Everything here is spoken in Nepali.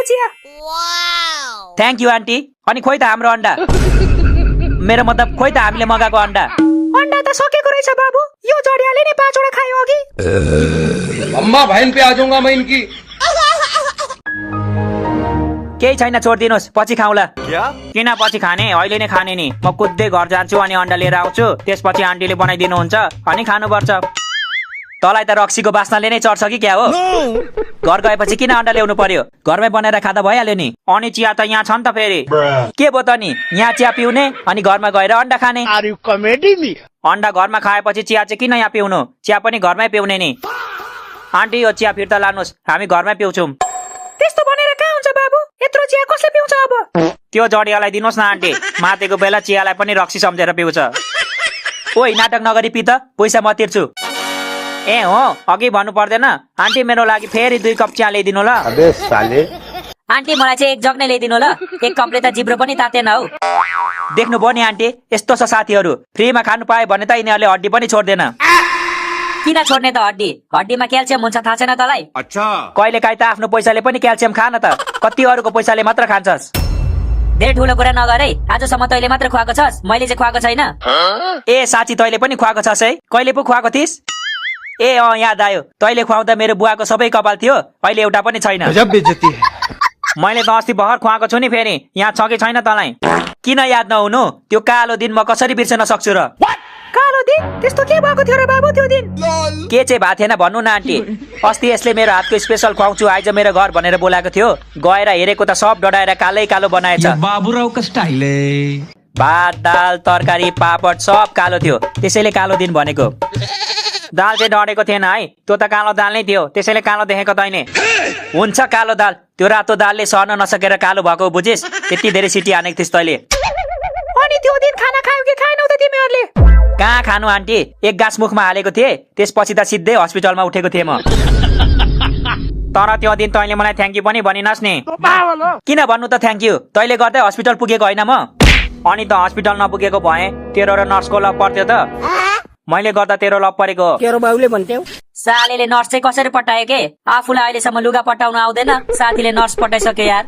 चिया। Thank you aunty. अनि खोइ त हाम्रो अन्डा? मेरो मतलब खोइ त हामीले मगाएको अन्डा? अन्डा त सकेको रहेछ बाबु। यो जडियाले नि 5 वटा खायो अघि। अम्मा बहन पे आ जाऊंगा मैं इनकी। केही छैन, छोडिदिनुहोस्, पछि खाउँला। क्या? किन पछि खाने? अहिले नै खाने नि। म कुद्दै घर जान्छु अनि अन्डा लिएर आउँछु, त्यसपछि आन्टीले बनाइदिनुहुन्छ अनि खानुपर्छ। तँलाई त रक्सीको बास्नाले नै चढ्छ कि क्या हो? घर गएपछि किन अन्डा ल्याउनु पर्यो? घरमै बनाएर खाँदा भइहाल्यो नि। अनि चिया त यहाँ छ नि त फेरि। के भयो त नि? यहाँ चिया पिउने अनि घरमा गएर अन्डा खाने। अन्डा घरमा खाएपछि चिया चाहिँ किन यहाँ पिउनु? चिया पनि घरमै पिउने नि। आन्टी यो चिया फिर्ता लानुहोस्, हामी घरमै पिउँछौँ। त्यस्तो भनेर कहाँ हुन्छ बाबु? यत्रो चिया कसले पिउँछ अब? त्यो जडियालाई दिनुहोस् न आन्टी। मातेको बेला चियालाई पनि रक्सी सम्झेर पिउँछ। ओइ नाटक नगरी पि त, पैसा म तिर्छु। ए हो, अघि भन्नु पर्दैन? आन्टी मेरो लागि फेरि 2 कप चिया ल्याइदिनु ल। अबे साले। आन्टी मलाई चाहिँ 1 जग नै ल्याइदिनु ल। 1 कपले त जिब्रो पनि तातेन हौ। देख्नुभयो नि आन्टी, यस्तो छ साथीहरू। फ्रीमा खानु पाए भने त यिनीहरूले हड्डी पनि छोड्दैन। किन छोड्ने त हड्डी? हड्डीमा क्याल्सियम हुन्छ, थाहा छैन तँलाई? अच्छा। कहिलेकाहीँ त आफ्नो पैसाले पनि क्याल्सियम खान त। कति अरूको पैसाले मात्र खान्छस्। धेरै ठुलो कुरा नगर है। आजसम्म तैँले मात्र खुवाएको छस्, मैले चाहिँ खुवाएको छैन। ए साँच्ची तैँले पनि खुवाएको छस् है? कहिले पो खुवाएको थिइस्? ए याद आयो, तैँले खुवाउँदा मेरो बुवाको सबै कपाल थियो, अहिले एउटा पनि छैन। गजब बेइज्जती है। मैले त अस्ति भर्खर खुवाएको छु नि फेरि। यहाँ छ कि छैन तँलाई? किन याद नहुनु? त्यो कालो दिन म कसरी बिर्सन सक्छु र? कालो दिन? त्यस्तो के भएको थियो र बाबु त्यो दिन? के चाहिँ भएको थिएन भन्नु न आन्टी। अस्ति यसले मेरो हातको स्पेशल खुवाउँछु आइज मेरो घर भनेर बोलाएको थियो। गएर हेरेको त सब डढाएर कालै कालो बनाएछ। बाबुरावको स्टाइल है। भात दाल तरकारी पापड सब कालो थियो, त्यसैले कालो दिन भनेको। दाल चाहिँ डढेको थिएन है, त्यो त कालो दाल नै थियो, त्यसैले कालो देखेको तैँले। हुन्छ कालो दाल, त्यो रातो दालले सहन नसकेर कालो भएको बुझिस? यति धेरै सिटी हानेको थिइस् तैँले। अनि त्यो दिन खाना खायौ कि खाएनौ त तिमीहरूले? कहाँ खानु आन्टी, 1 गाँस मुखमा हालेको थिएँ, त्यसपछि त सिधै हस्पिटलमा उठेको थिएँ म। तर त्यो दिन तैँले मलाई थ्याङ्क यू पनि भनिनस् नि। किन भन्नु त थ्याङ्क यू? तैँले गर्दै हस्पिटल पुगेको होइन म? अनि त हस्पिटल नपुगेको भए तेरो र नर्सको लभ पर्थ्यो त? मैले गर्दा तेरो लभ परेको। तेरो बाउले भन्थ्यौ सालेले नर्स चाहिँ कसरी पटायो के? आफूलाई अहिलेसम्म लुगा पटाउन आउँदैन, साथीले नर्स पटाइसक्यो यार।